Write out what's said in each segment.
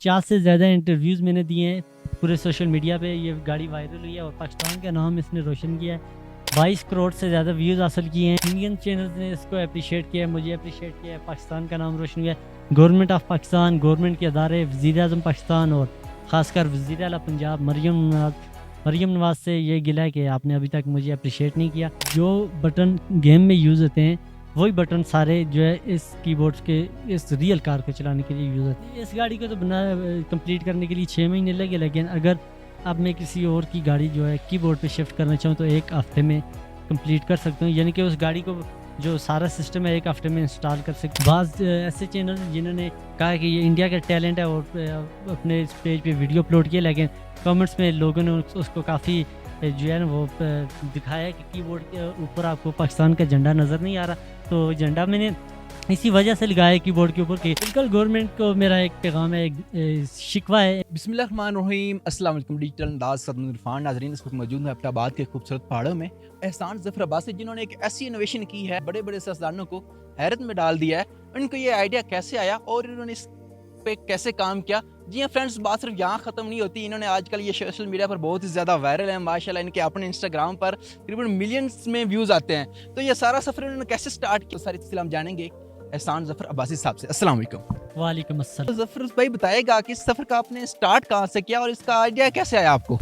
50 से ज़्यादा इंटरव्यूज़ मैंने दिए हैं पूरे सोशल मीडिया पे। ये गाड़ी वायरल हुई है और पाकिस्तान का नाम इसने रोशन किया है। 22 करोड़ से ज़्यादा व्यूज़ हासिल किए हैं। इंडियन चैनल्स ने इसको अप्रिशिएट किया है, मुझे अप्रिशिएट किया है, पाकिस्तान का नाम रोशन किया है। गवर्नमेंट ऑफ पाकिस्तान, गवर्नमेंट के अदारे, वज़ीर-ए-आज़म पाकिस्तान और ख़ासकर वज़ीर आला पंजाब मरियम नवाज़ से ये गिला है कि आपने अभी तक मुझे अप्रिशिएट नहीं किया। जो बटन गेम में यूज़ होते हैं वही बटन सारे जो है इस कीबोर्ड्स के इस रियल कार को चलाने के लिए यूज़ होते हैं। इस गाड़ी को तो कंप्लीट करने के लिए 6 महीने लगे, लेकिन अगर अब मैं किसी और की गाड़ी जो है कीबोर्ड पे शिफ्ट करना चाहूँ तो 1 हफ़्ते में कंप्लीट कर सकता हूँ। यानी कि उस गाड़ी को जो सारा सिस्टम है 1 हफ़्ते में इंस्टॉल कर सकते। बाज़ ऐसे चैनल जिन्होंने कहा कि ये इंडिया का टैलेंट है और अपने इस पेज पे वीडियो अपलोड किया, लेकिन कमेंट्स में लोगों ने उसको काफ़ी जो है ना वो दिखाया कि कीबोर्ड के ऊपर आपको पाकिस्तान का झंडा नज़र नहीं आ रहा। तो झंडा मैंने इसी वजह से लगाया कीबोर्ड के ऊपर कि बिल्कुल गवर्नमेंट को मेरा एक पैगाम है, एक शिकवा है। बिस्मिल्लाहिर्रहमानिर्रहीम, अस्सलाम वालेकुम। डिजिटल अंदाज सदन इरफान नाजरीन, इस वक्त मौजूद है अब्टाबाद के खूबसूरत पहाड़ों में एहसान ज़फ़र अब्बासी, जिन्होंने एक ऐसी इनोवेशन की है बड़े बड़े सियासतदानों को हैरत में डाल दिया है। उनको ये आइडिया कैसे आया और इन्होंने इस पे कैसे काम किया। जी हाँ फ्रेंड्स, बात सिर्फ यहाँ ख़त्म नहीं होती। इन्होंने आजकल ये सोशल मीडिया पर बहुत ही ज़्यादा वायरल है माशाल्लाह। इनके अपने इंस्टाग्राम पर तकरीबन मिलियंस में व्यूज़ आते हैं। तो ये सारा सफ़र इन्होंने कैसे स्टार्ट किया, सारी तफसील हम जानेंगे एहसान ज़फ़र अब्बासी साहब से। अस्सलाम वालेकुम। वालेकुम अस्सलाम। तो ज़फ़र भाई बताएगा कि इस सफ़र का आपने स्टार्ट कहाँ से किया और इसका आइडिया कैसे आया आपको?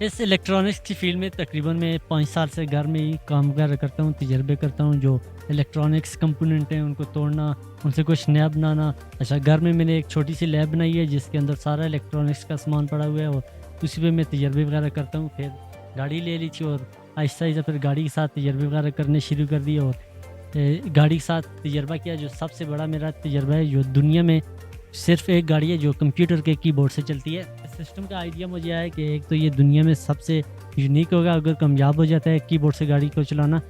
इस इलेक्ट्रॉनिक्स की फील्ड में तकरीबन मैं 5 साल से घर में ही काम वगैरह करता हूँ, तजर्बे करता हूँ। जो इलेक्ट्रॉनिक्स कंपोनेंट हैं उनको तोड़ना, उनसे कुछ नया बनाना। अच्छा, घर में मैंने एक छोटी सी लैब बनाई है जिसके अंदर सारा इलेक्ट्रॉनिक्स का सामान पड़ा हुआ है और उसी पे मैं तजर्बे वगैरह करता हूँ। फिर गाड़ी ले ली थी और आहिस्ता आहिस्ता फिर गाड़ी के साथ तजर्बे वगैरह करने शुरू कर दिए और गाड़ी के साथ तजर्बा किया। जो सबसे बड़ा मेरा तजर्बा है, जो दुनिया में सिर्फ एक गाड़ी है जो कंप्यूटर के कीबोर्ड से चलती है। सिस्टम का आइडिया मुझे आया कि एक तो ये दुनिया में सबसे यूनिक होगा अगर कामयाब हो जाता है कीबोर्ड से गाड़ी को चलाना।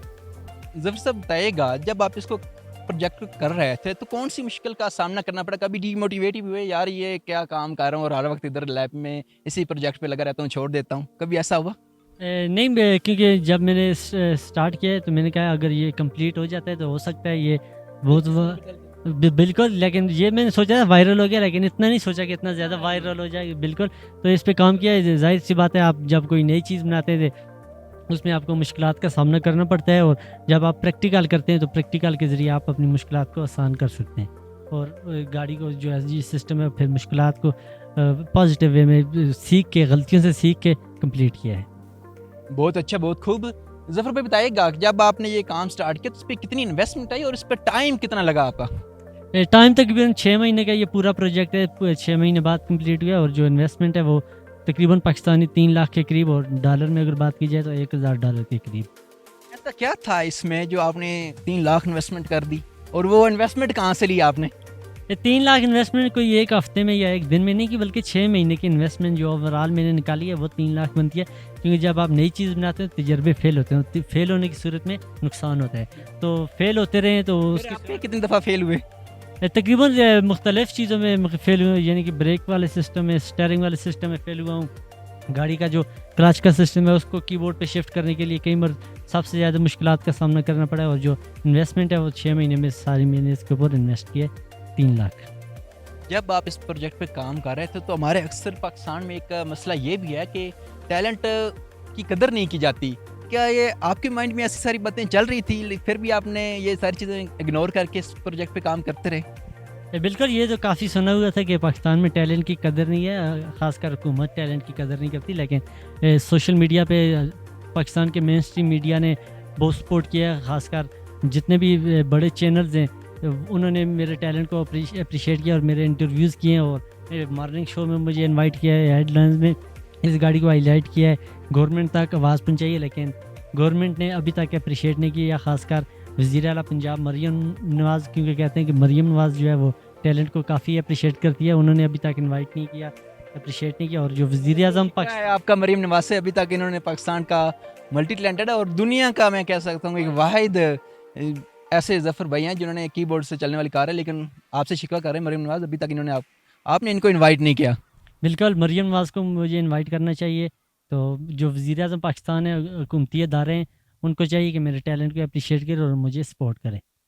ज़फ़र साहब बताइएगा, जब आप इसको प्रोजेक्ट कर रहे थे तो कौन सी मुश्किल का सामना करना पड़ा? कभी डीमोटिवेट भी हुए, यार ये क्या काम कर रहा हूँ और हर वक्त इधर लैब में इसी प्रोजेक्ट पे लगा रहता हूँ, छोड़ देता हूँ, कभी ऐसा हुआ? नहीं, क्योंकि जब मैंने स्टार्ट किया है तो मैंने कहा अगर ये कंप्लीट हो जाता है तो हो सकता है ये बहुत बिल्कुल। लेकिन ये मैंने सोचा था वायरल हो गया, लेकिन इतना नहीं सोचा कि इतना ज़्यादा वायरल हो जाएगा। बिल्कुल, तो इस पे काम किया है। ज़ाहिर सी बात है, आप जब कोई नई चीज़ बनाते थे उसमें आपको मुश्किलात का सामना करना पड़ता है और जब आप प्रैक्टिकल करते हैं तो प्रैक्टिकल के ज़रिए आप अपनी मुश्किलात को आसान कर सकते हैं। और गाड़ी को जो है सिस्टम है फिर मुश्किलात को पॉजिटिव वे में सीख के, गलतियों से सीख के कंप्लीट किया है। बहुत अच्छा, बहुत खूब। ज़फ़र भाई बताइएगा, जब आपने ये काम स्टार्ट किया तो इस पे कितनी इन्वेस्टमेंट आई और इस पे टाइम कितना लगा आपका? टाइम तकरीबन 6 महीने का ये पूरा प्रोजेक्ट है। 6 महीने बाद कंप्लीट हुआ और जो इन्वेस्टमेंट है वो तकरीबन पाकिस्तानी 3 लाख के करीब और डॉलर में अगर बात की जाए तो $1000 के करीब। ऐसा क्या था इसमें जो आपने 3 लाख इन्वेस्टमेंट कर दी और वो इन्वेस्टमेंट कहाँ से ली आपने? ये 3 लाख इन्वेस्टमेंट कोई एक हफ्ते में या एक दिन में नहीं की, बल्कि 6 महीने की इन्वेस्टमेंट जो ओवरऑल मैंने निकाली है वो 3 लाख बनती है। क्योंकि जब आप नई चीज़ बनाते हो तजर्बे फेल होते हैं, फेल होने की सूरत में नुकसान होता है। तो फेल होते रहे तो फिर आपके कितनी दफ़ा फेल हुए? तकरीबन मुख्तलिफ़ चीज़ों में फेल हुए। यानी कि ब्रेक वाले सिस्टम में, स्टीयरिंग वाले सिस्टम में फेल हुआ हूँ। गाड़ी का जो क्लच का सिस्टम है उसको कीबोर्ड पे शिफ्ट करने के लिए कई बार सबसे ज़्यादा मुश्किलात का सामना करना पड़ा और जो इन्वेस्टमेंट है वो 6 महीने में सारी मैंने इसके ऊपर इन्वेस्ट किया 3 लाख। जब आप इस प्रोजेक्ट पे काम कर रहे थे तो हमारे अक्सर पाकिस्तान में एक मसला ये भी है कि टैलेंट की कदर नहीं की जाती। क्या ये आपके माइंड में ऐसी सारी बातें चल रही थी, फिर भी आपने ये सारी चीज़ें इग्नोर करके इस प्रोजेक्ट पे काम करते रहे? बिल्कुल, ये तो काफ़ी सुना हुआ था कि पाकिस्तान में टैलेंट की कदर नहीं है, ख़ासकर हुकूमत टैलेंट की कदर नहीं करती। लेकिन सोशल मीडिया पे पाकिस्तान के मेन स्ट्रीम मीडिया ने बहुत सपोर्ट किया है। ख़ासकर जितने भी बड़े चैनल्स हैं उन्होंने मेरे टैलेंट को अप्रिशिएट किया और मेरे इंटरव्यूज़ किए हैं और मॉर्निंग शो में मुझे इनवाइट किया है, हेडलाइंस में इस गाड़ी को हाईलाइट किया है, गवर्नमेंट तक आवाज़ पहुँचाई है। लेकिन गवर्नमेंट ने अभी तक अप्रिशिएट नहीं किया। ख़ासकर वज़ीर आला पंजाब मरियम नवाज़, क्योंकि कहते हैं कि मरियम नवाज़ जो है वो टैलेंट को काफ़ी अप्रिशिएट करती है, उन्होंने अभी तक इनवाइट नहीं किया, अप्रिशिएट नहीं किया। और जो वज़ीर-ए-आज़म क्या है आपका मरीम नवाज से, अभी तक इन्होंने पाकिस्तान का मल्टी टैलेंटेड है और दुनिया का मैं कह सकता हूँ एक वाहिद ऐसे ज़फ़र भाई हैं जिन्होंने कीबोर्ड से चलने वाली कार है, लेकिन आपसे शिकवा कर रहे हैं मरीम नवाज, अभी तक इन्होंने आपने इनको इनवाइट नहीं किया। बिल्कुल, मरियम नवाज़ को मुझे इनवाइट करना चाहिए। तो जो वज़ीर-ए-आज़म पाकिस्तान है, हुकूमती इदारे हैं, उनको चाहिए कि मेरे टैलेंट को अप्रिशिएट करें और मुझे सपोर्ट करें।